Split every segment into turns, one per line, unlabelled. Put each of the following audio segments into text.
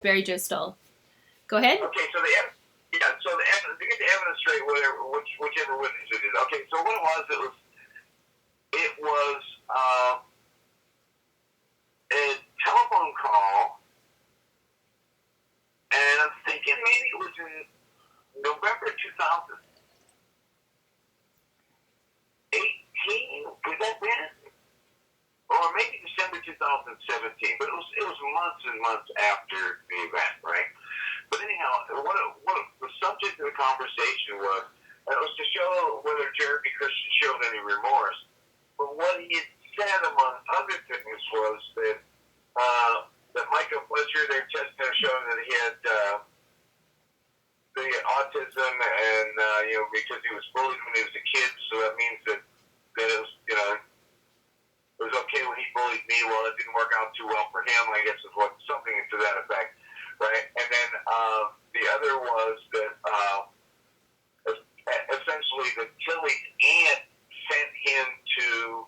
Barry Joe Stull. Go ahead.
Okay, so to get the evidence straight, whichever witness it is. Okay, so what it was a telephone call, and I'm thinking maybe it was in November 2018. Could that be it? Or maybe December 2017, but it was months and months after the event, right? But anyhow, what the subject of the conversation was, and it was to show whether Jeremy Christian showed any remorse. But what he had said, among other things, was that Michael Fletcher, their test had shown that he had the autism, and because he was bullied when he was a kid, so that means that it was it was okay when he bullied me. Well, it didn't work out too well for him, I guess, is what something to that effect, right? And then the other was that essentially that Tilly's aunt sent him to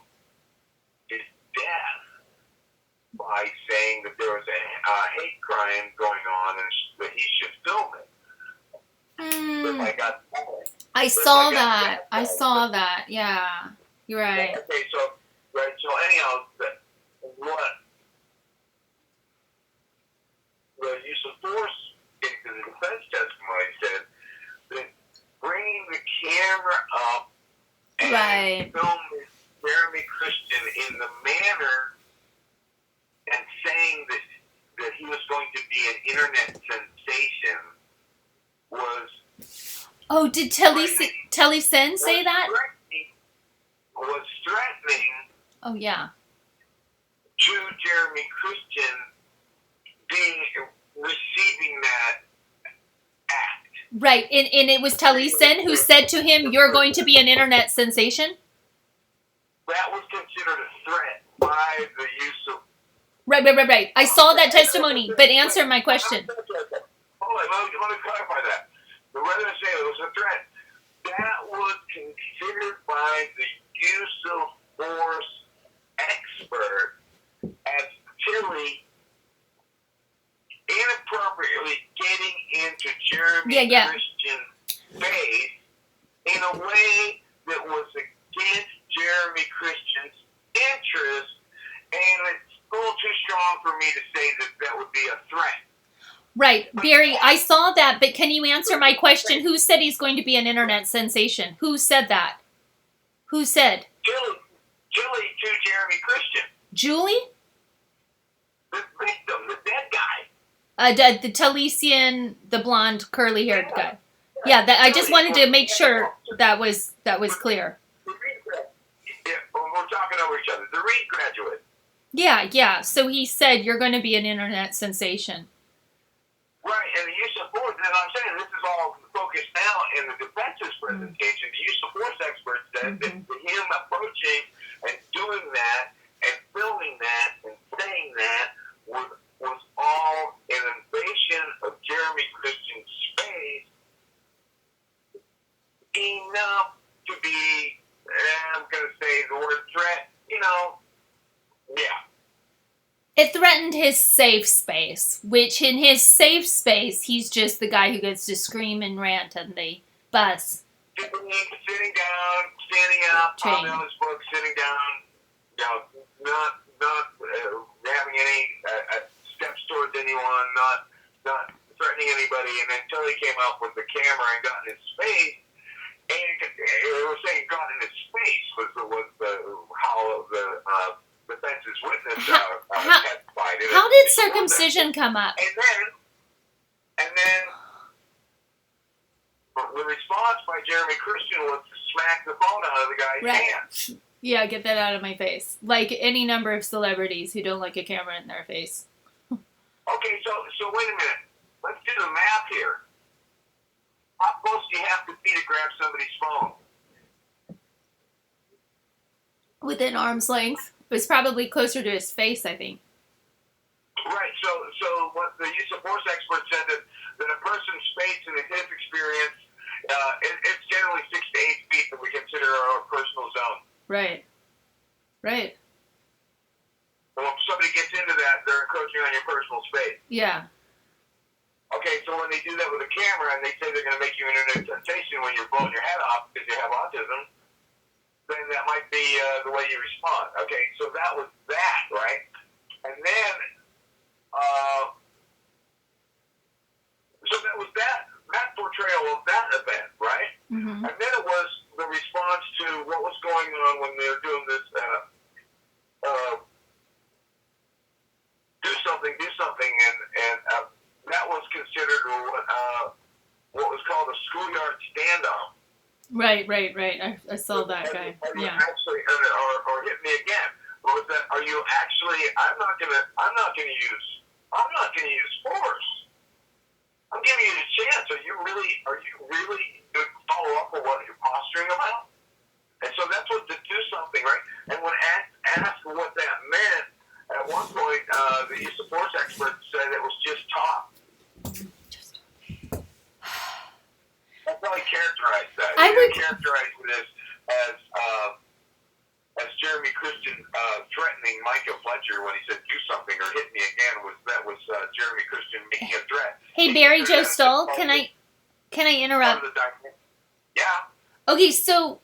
his death by saying that there was a hate crime going on and that he should film it.
I saw that. I saw that. Yeah, you're right.
Okay, so anyhow, what the use of force in the defense testimony said that bringing the camera up and filming Jeremy Christian in the manner and saying that he was going to be an internet sensation was.
Oh, did Telly-sen say that?
Was threatening.
Oh, yeah.
To Jeremy Christian receiving that act.
Right, and it was Telly-sen who said to him, "You're going to be an internet sensation."
That was considered a threat by the use of.
Right. I saw that testimony, but answer my question.
Hold on, let me clarify that. Rather than say it was a threat, that was considered by the use of force expert as Tilly inappropriately getting into Jeremy Christian's face in a way that was against Jeremy Christian's interest, and it's a little too strong for me to say that would be a threat.
Right, Barry, I saw that, but can you answer my question? Who said he's going to be an internet sensation? Who said that? Who said?
Julie to Jeremy Christian.
Julie?
The victim, the dead guy.
The Talesian, the blonde, curly-haired guy. Yeah, I just wanted to make sure that was clear.
Yeah, we're talking over each other. The Reed graduate.
Yeah. So he said you're going to be an internet sensation.
Right, and the use of force, and I'm saying this is all focused now in the defense's presentation. The use of force expert said that him approaching and doing that and filming that and saying that was all an invasion of Jeremy Christian's space enough to be, I'm going to say the word threat, yeah.
It threatened his safe space, which in his safe space, he's just the guy who gets to scream and rant on the bus.
Sitting down, standing up, on his book, sitting down, not having any steps towards anyone, not threatening anybody, and until he came up with the camera and got in his face, and it was saying got in his face was how the defense's witness testified.
How did circumcision come up?
And then the response by Jeremy Christian was to smack the phone out of the guy's hand.
Yeah, get that out of my face. Like any number of celebrities who don't like a camera in their face.
Okay, so wait a minute. Let's do the math here. How close do you have to be to grab somebody's phone?
Within arm's length. It was probably closer to his face, I think.
Right, so what the use of force expert said that a person's face in his experience, it's generally 6 to 8 feet that we consider our personal zone.
Right.
And when somebody gets into that, they're encroaching on your personal space.
Yeah.
Okay, so when they do that with a camera and they say they're going to make you internet sensation when you're blowing your head off because you have autism, then that might be the way you respond. Okay, so that was that, right? And then, so that was that portrayal of that event, right?
Mm-hmm.
And then it was the response to what was going on when they were doing this do something, and that was considered what was called a schoolyard standoff.
Right. I saw that guy. Yeah.
Actually, or hit me again. What was that? Are you actually? I'm not gonna use force. I'm giving you a chance. Are you really going to follow up on what you're posturing about? And so that's what to do something, right? And when asked what that meant, at one point, the use of force expert said it was just talk. That's how he characterized that. He would characterize it as Jeremy Christian threatening Micah Fletcher when he said do something or hit me again. That was Jeremy Christian making a threat.
Hey, Barry Joe Stull, can I interrupt?
Yeah.
Okay, so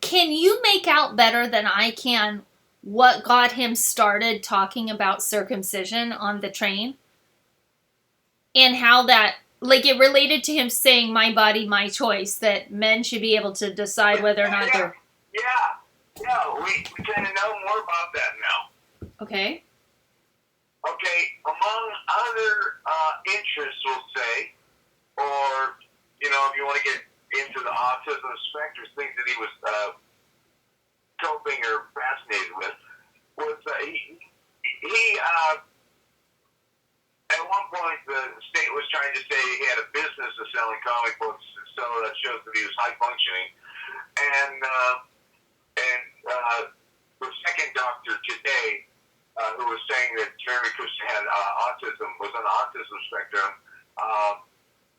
can you make out better than I can what got him started talking about circumcision on the train? And how that, like, it related to him saying, my body, my choice, that men should be able to decide whether or not they're...
Yeah, we kind of know more about that now.
Okay.
Okay, among other interests, we'll say, or, if you want to get into the autism spectrum, things that he was coping or fascinated with, was he at one point, the state was trying to say he had a business of selling comic books, so that shows that he was high functioning. And the second doctor today, who was saying that Jeremy Christian had autism, was on the autism spectrum,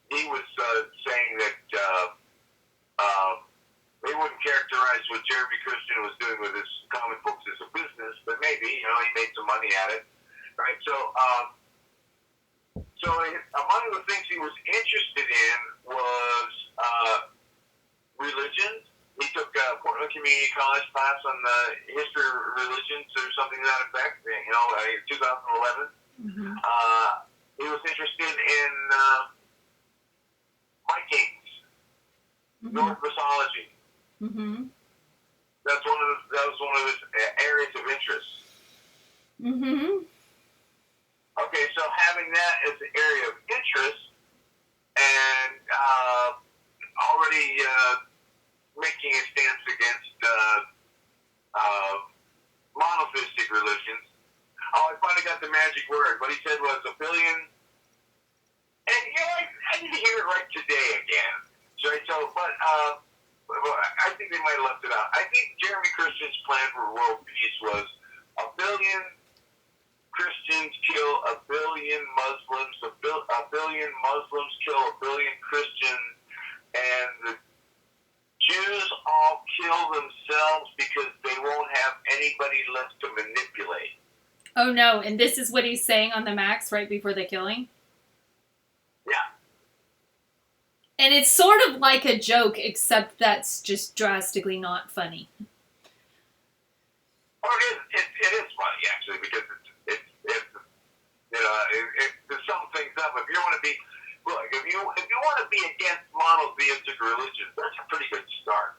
he was saying that they wouldn't characterize what Jeremy Christian was doing with his comic books as a business, but maybe, he made some money at it, right? So among the things he was interested in was religion. He took a Portland Community College class on the history of religions or something to that effect, in 2011.
Mm-hmm.
He was interested in Vikings, Norse mythology.
Mm-hmm.
That was one of his areas of interest.
Mm-hmm.
Okay, so having that as an area of interest and already making a stance against monotheistic religions. I finally got the magic word. What he said was a billion. And I didn't hear it right today again. But I think they might have left it out. I think Jeremy Christian's plan for world peace was a billion Christians kill a billion Muslims, a billion Muslims kill a billion Christians, and the Jews all kill themselves because they won't have anybody left to manipulate.
Oh no, and this is what he's saying on the Max right before the killing?
Yeah.
And it's sort of like a joke, except that's just drastically not funny.
Or it is funny, actually, because to sum things up, if you want to be against monotheistic religions, that's a pretty good start.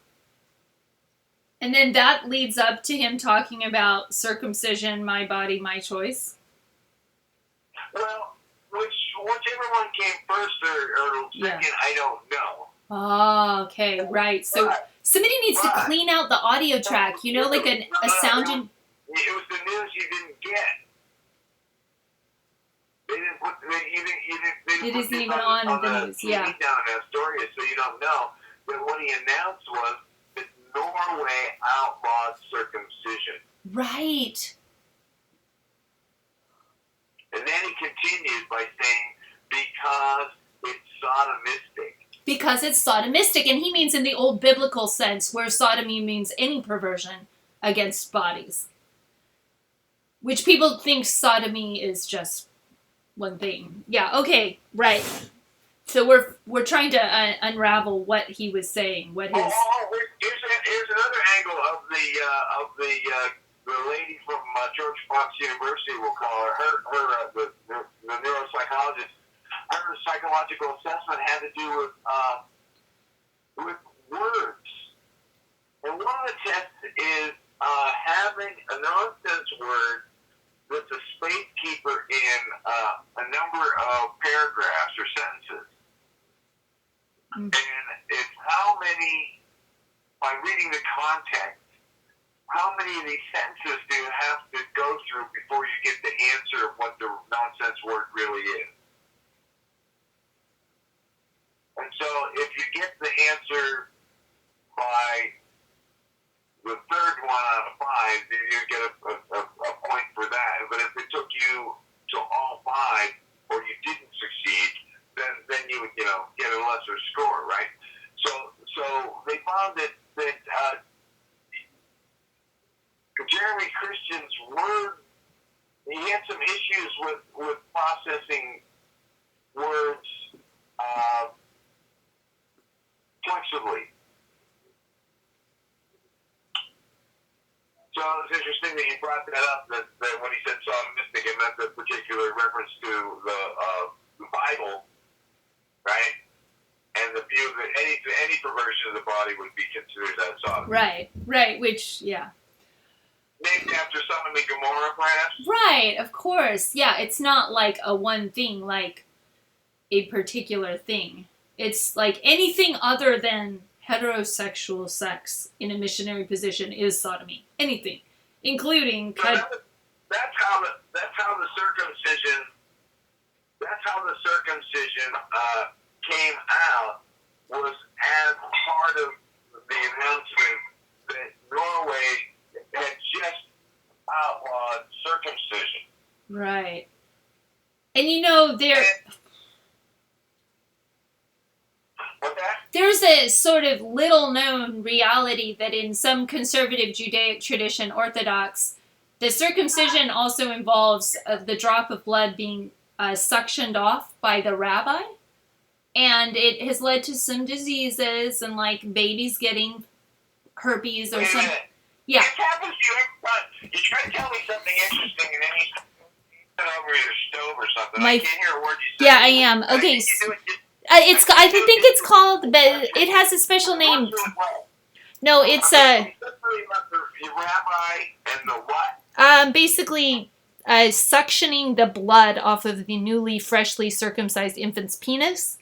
And then that leads up to him talking about circumcision, my body, my choice.
Well, whichever one came first or second, I don't know.
Oh, okay, right. So somebody needs to clean out the audio track, like a sound.
It was the news you didn't get.
It isn't even on the news, yeah.
Down in Astoria, so you don't know. But what he announced was that Norway outlawed circumcision.
Right.
And then he continued by saying, because it's sodomistic.
Because it's sodomistic, and he means in the old biblical sense, where sodomy means any perversion against bodies. Which people think sodomy is just one thing. Yeah. Okay. Right. So we're trying to unravel what he was saying. What his.
Here's another angle of the lady from George Fox University. We'll call her the neuropsychologist. Her psychological assessment had to do with words, and one of the tests is having a nonsense word that's a space keeper in a number of paragraphs or sentences. And it's how many, by reading the context, how many of these sentences do you have to go through before you get the answer of what the nonsense word really is? And so if you get the answer by the third one out of five, then you get a point for that. But if it took you to all five, or you didn't succeed, then you would, get a lesser score, right? So they found that Jeremy Christian's word, he had some issues with processing words flexibly. So it's interesting that you brought that up, that when he said saw a mystic, it meant a particular reference to the Bible, right? And the view that any perversion of the body would be considered as sodomy.
Right, which, yeah.
Named after Sodom and Gomorrah, perhaps?
Right, of course. Yeah, it's not like a one thing, like a particular thing. It's like anything other than heterosexual sex in a missionary position is sodomy. Anything, including.
So that's how the circumcision. That's how the circumcision came out, was as part of the announcement that Norway had just outlawed circumcision.
Right. And there's a sort of little known reality that in some conservative Judaic tradition, Orthodox, the circumcision also involves the drop of blood being suctioned off by the rabbi. And it has led to some diseases and like babies getting herpes or something. Yeah.
It happens to you every time. You try to tell me something interesting and then you sit over your stove or something. I can't hear a word you say.
Yeah, I am. Okay. I think it's called, but it has a special name. No, it's
the rabbi and the what?
Basically, suctioning the blood off of the newly, freshly circumcised infant's penis.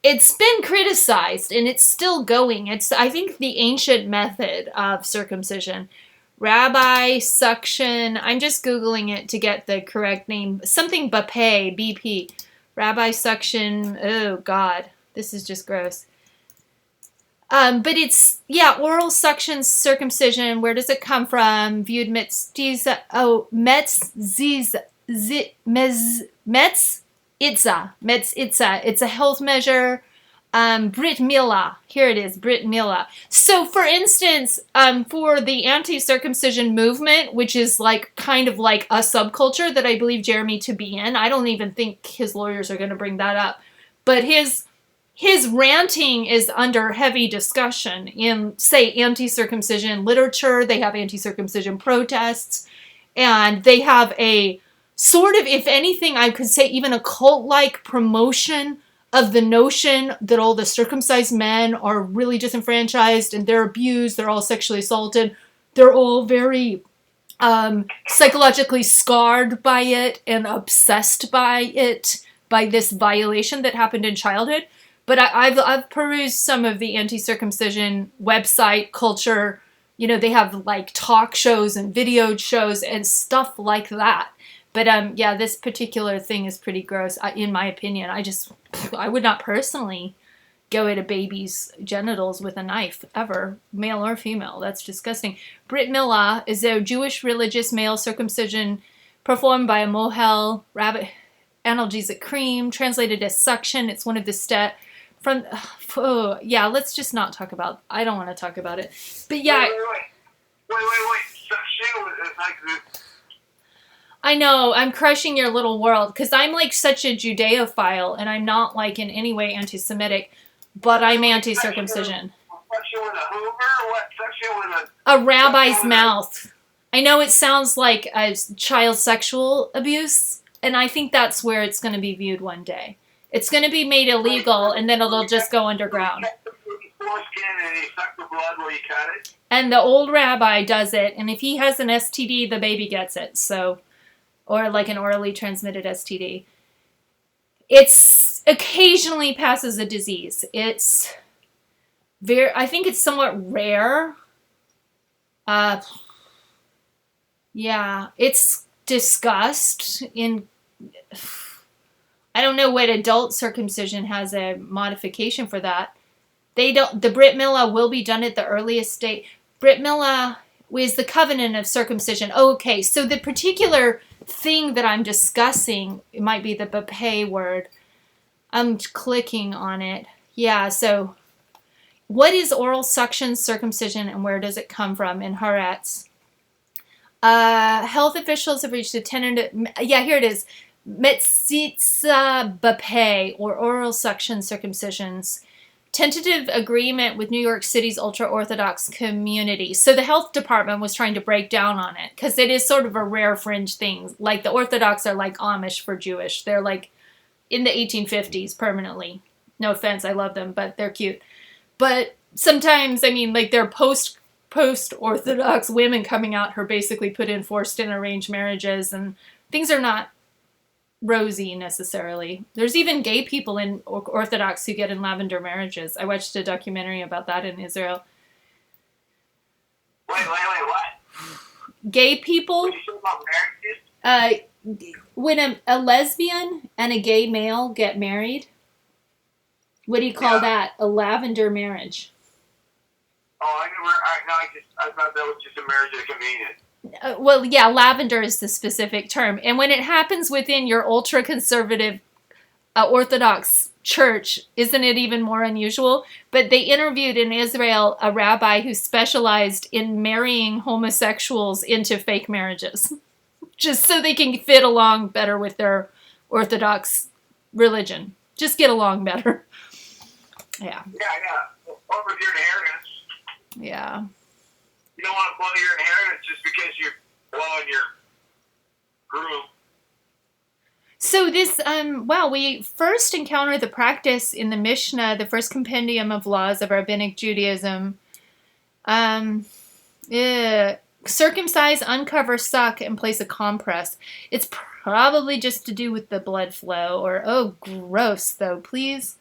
It's been criticized, and it's still going. It's, I think, the ancient method of circumcision. Rabbi suction. I'm just Googling it to get the correct name. Something BP. Rabbi suction. Oh, God. This is just gross. But it's, oral suction circumcision. Where does it come from? Viewed Metzitza. It's a health measure. Brit Milah. Here it is, Brit Milah. So, for instance, for the anti-circumcision movement, which is like kind of like a subculture that I believe Jeremy to be in, I don't even think his lawyers are going to bring that up. But his ranting is under heavy discussion in, say, anti-circumcision literature. They have anti-circumcision protests, and they have a sort of, if anything, I could say even a cult-like promotion of the notion that all the circumcised men are really disenfranchised and they're abused, they're all sexually assaulted, they're all very psychologically scarred by it and obsessed by it, by this violation that happened in childhood. But I've perused some of the anti-circumcision website culture. They have like talk shows and video shows and stuff like that. But this particular thing is pretty gross, in my opinion. I would not personally go at a baby's genitals with a knife, ever, male or female. That's disgusting. Brit Milah is a Jewish religious male circumcision performed by a mohel, rabbit analgesic cream, translated as suction. It's one of the let's just not talk about. I don't want to talk about it. But yeah.
Wait. Suction is like this.
I know, I'm crushing your little world, because I'm like such a Judeophile, and I'm not like in any way anti-Semitic, but I'm anti-circumcision.
Section with a Hoover? What section with
A rabbi's mouth. I know it sounds like a child sexual abuse, and I think that's where it's going to be viewed one day. It's going to be made illegal, and then it'll just go underground.
foreskin and you suck the blood while you cut it?
And the old rabbi does it, and if he has an STD, the baby gets it. So, or like an orally transmitted STD. It's occasionally passes a disease. It's very, I think it's somewhat rare. Yeah, it's discussed in, I don't know what adult circumcision has a modification for that. They don't, the Brit Milah will be done at the earliest date. Brit Milah is the covenant of circumcision. Oh, okay, so the particular thing that I'm discussing, it might be the Bapay word. I'm clicking on it. Yeah, so what is oral suction circumcision and where does it come from in Haaretz? Health officials have reached a tentative, yeah, here it is. Metzitza Bapay, or oral suction circumcisions. Tentative agreement with New York City's ultra-Orthodox community. So the health department was trying to break down on it because it is sort of a rare fringe thing. Like the Orthodox are like Amish for Jewish. They're like in the 1850s permanently. No offense, I love them, but they're cute. But sometimes, I mean, like they're post-Orthodox women coming out who are basically put in forced and arranged marriages, and things are not rosy necessarily. There's even gay people in Orthodox who get in lavender marriages. I watched a documentary about that in Israel.
Wait, what?
Gay people.
What did you say about marriages?
When a lesbian and a gay male get married, what do you call that? A lavender marriage.
Oh, I thought that was just a marriage of convenience.
Well, yeah, lavender is the specific term. And when it happens within your ultra-conservative Orthodox church, isn't it even more unusual? But they interviewed in Israel a rabbi who specialized in marrying homosexuals into fake marriages, just so they can fit along better with their Orthodox religion. Just get along better. Yeah.
Yeah. Over your inheritance.
Yeah.
You don't want to blow your inheritance just because you're blowing your groove.
So this, we first encounter the practice in the Mishnah, the first compendium of laws of Rabbinic Judaism. Circumcise, uncover, suck, and place a compress. It's probably just to do with the blood flow, or, oh, gross, though, please.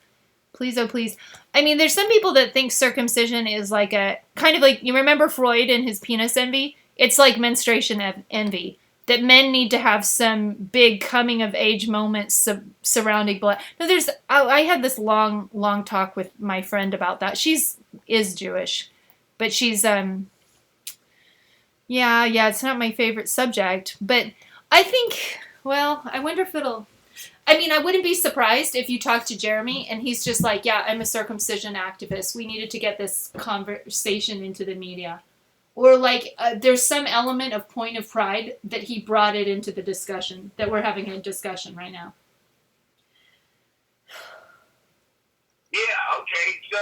Please, oh please. I mean, there's some people that think circumcision is like a, kind of like, you remember Freud and his penis envy? It's like menstruation envy. That men need to have some big coming of age moments surrounding blood. No, I had this long talk with my friend about that. Is Jewish. But she's, it's not my favorite subject. But I think, I wonder if I wouldn't be surprised if you talk to Jeremy and he's just like, yeah, I'm a circumcision activist. We needed to get this conversation into the media. Or like there's some element of point of pride that he brought it into the discussion, that we're having a discussion right now.
Yeah, okay. So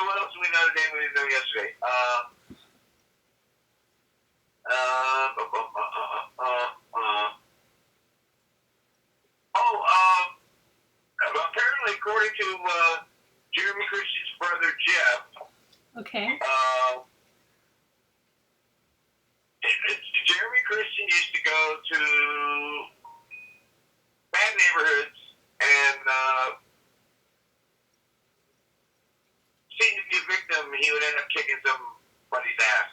what else do we know today we didn't know yesterday? Apparently, according to Jeremy Christian's brother Jeff.
Okay.
Jeremy Christian used to go to bad neighborhoods and seemed to be a victim. He would end up kicking somebody's ass.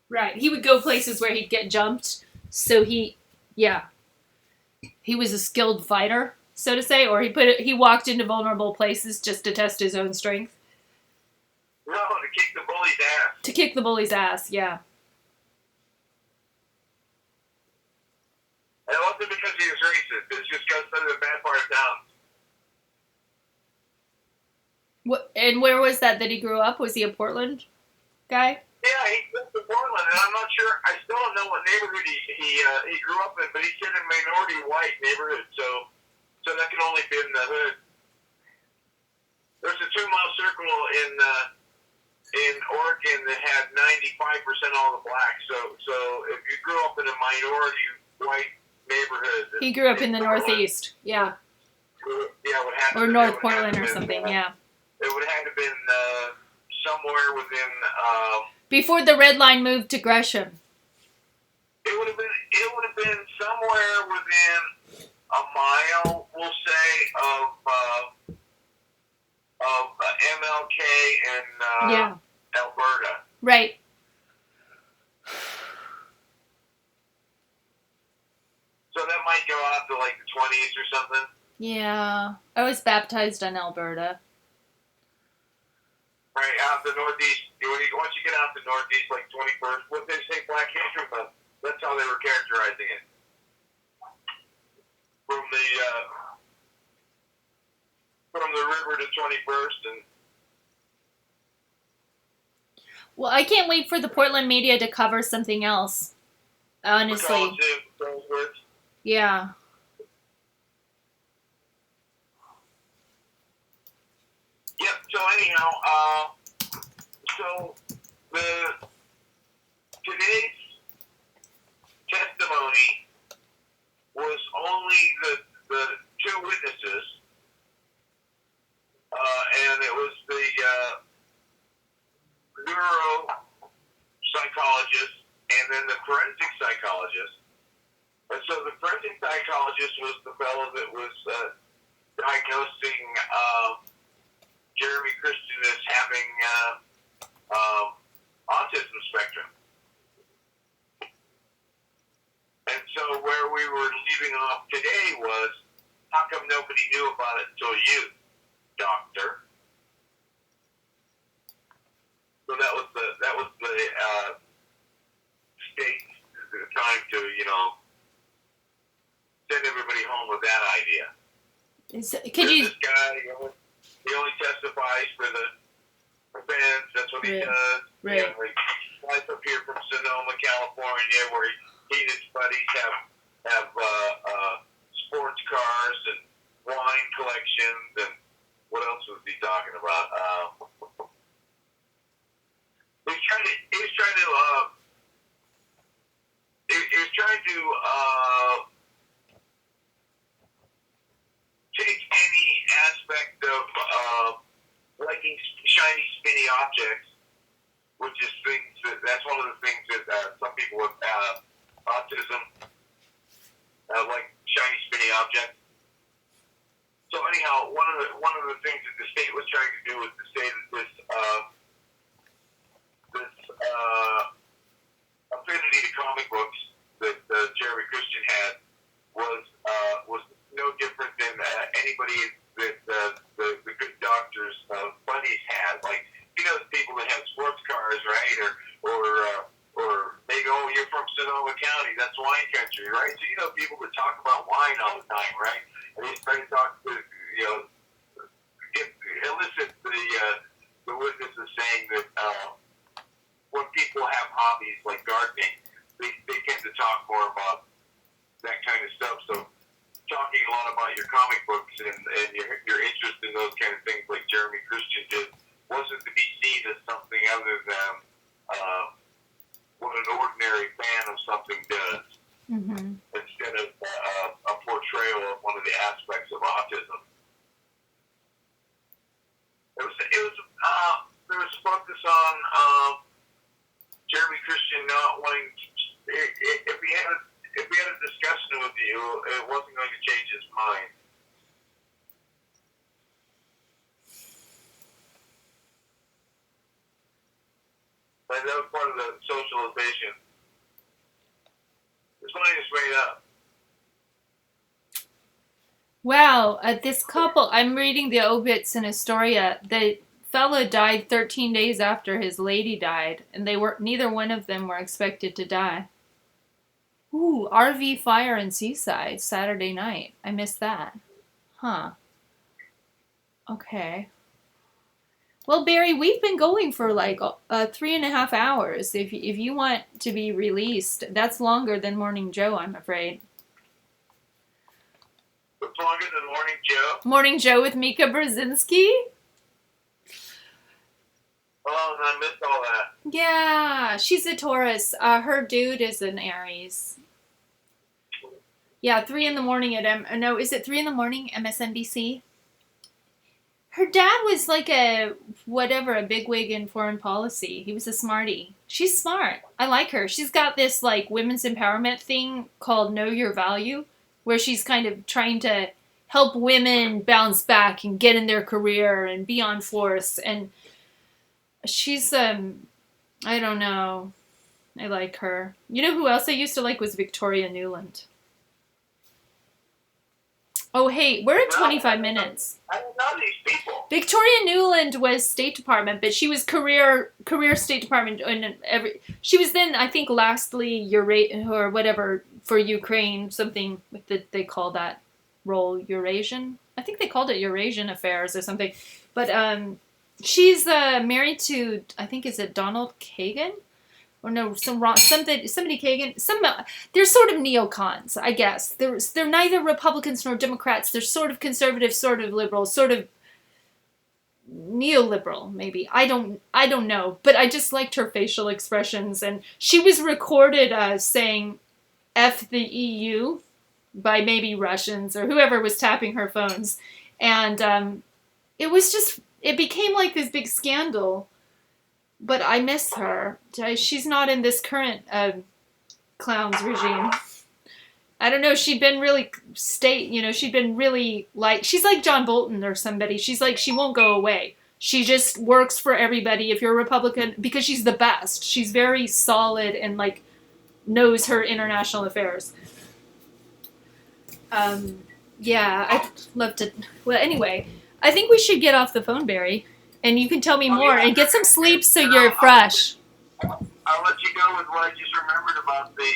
Right. He would go places where he'd get jumped. So he was a skilled fighter, so to say, or he walked into vulnerable places just to test his own strength.
No, to kick the bully's ass.
To kick the bully's ass, yeah.
And it wasn't because he was racist. It's just because of the bad part of town.
And where was that he grew up? Was he a Portland guy?
Yeah, he lived in Portland. I'm not sure. I still don't know what neighborhood he grew up in, but he said a minority white neighborhood, so that could only be in the hood. There's a 2-mile circle in Oregon that had 95% all the blacks. So if you grew up in a minority white neighborhood,
He grew up in the Northeast. Yeah.
Yeah, it would have
or
to,
North Portland or something. Yeah.
It would have to have been somewhere within.
Before the red line moved to Gresham.
It would have been somewhere within a mile, we'll say, of MLK and Alberta.
Right.
So that might go out to like the 20s or something.
Yeah. I was baptized in Alberta.
Right, out the Northeast. Once you get out the Northeast, like 21st, what they say, Black History Month. That's how they were characterizing it. From the river to 21st and.
Well, I can't wait for the Portland media to cover something else. Honestly. Yeah.
Yep. So anyhow, today's testimony was only the two witnesses, and it was the neuro psychologist and then the forensic psychologist. And so the forensic psychologist was the fellow that was diagnosing Jeremy Christian as having autism spectrum. And so where we were leaving off today was, how come nobody knew about it until you, doctor? So that was the state time to send everybody home with that idea. This guy, he only testifies for the fans. That's what he does.
Right.
He flies up here from Sonoma, California, where he and his buddies have sports cars and wine collections and what else was he talking about? He was trying to take any aspect of liking shiny, spinny objects, which is that's one of the things that some people with autism like shiny, spinny objects. So anyhow, one of the things that the state was trying to do was to say that this affinity to comic books that Jeremy Christian had was no different than anybody that the good doctors' buddies had. Like, the people that have sports cars, right? Or maybe, you're from Sonoma County, that's wine country, right? So people that talk about wine all the time, right? And he's trying to talk to elicit the witnesses saying that when people have hobbies like gardening, they tend to talk more about that kind of stuff. So talking a lot about your comic books and your interest in those kind of things like Jeremy Christian did wasn't to be seen as something other than what an ordinary fan of something does, instead of a portrayal of one of the aspects of autism. There was focus on Jeremy Christian not wanting. If we had a discussion with you, it wasn't going to change his mind. But that was part of the socialization. His mind is made up.
Wow, this couple, I'm reading the obits in Astoria. The fella died 13 days after his lady died, and neither one of them were expected to die. Ooh, RV fire in Seaside, Saturday night. I missed that. Huh. Okay. Well, Barry, we've been going for like 3.5 hours. If you want to be released, that's longer than Morning Joe, I'm afraid.
It's longer than Morning Joe.
Morning Joe with Mika Brzezinski?
Oh, I missed all that.
Yeah, she's a Taurus. Her dude is an Aries. Yeah, 3 in the morning at no, is it 3 in the morning, MSNBC? Her dad was like a bigwig in foreign policy. He was a smarty. She's smart. I like her. She's got this like women's empowerment thing called Know Your Value, where she's kind of trying to help women bounce back and get in their career and be on force. And she's I don't know. I like her. You know who else I used to like was Victoria Nuland. Oh, hey, we're at 25 minutes.
I don't know these people.
Victoria Nuland was State Department, but she was career State Department. She was then, I think, lastly, or whatever, for Ukraine, something that they call that role, Eurasian. I think they called it Eurasian Affairs or something. But she's married to, I think, is it Donald Kagan? Or no, somebody Kagan. They're sort of neocons, I guess. They're neither Republicans nor Democrats. They're sort of conservative, sort of liberal, sort of neoliberal, maybe. I don't know. But I just liked her facial expressions, and she was recorded saying "F the EU" by maybe Russians or whoever was tapping her phones, and it became like this big scandal. But I miss her. She's not in this current clown's regime. I don't know. She'd been really she'd been really like, she's like John Bolton or somebody. She's like, she won't go away. She just works for everybody if you're a Republican because she's the best. She's very solid and like knows her international affairs. Yeah, I'd love to. Well, anyway, I think we should get off the phone, Barry. And you can tell me more and get some sleep so you're fresh.
I'll let you go with what I just remembered about the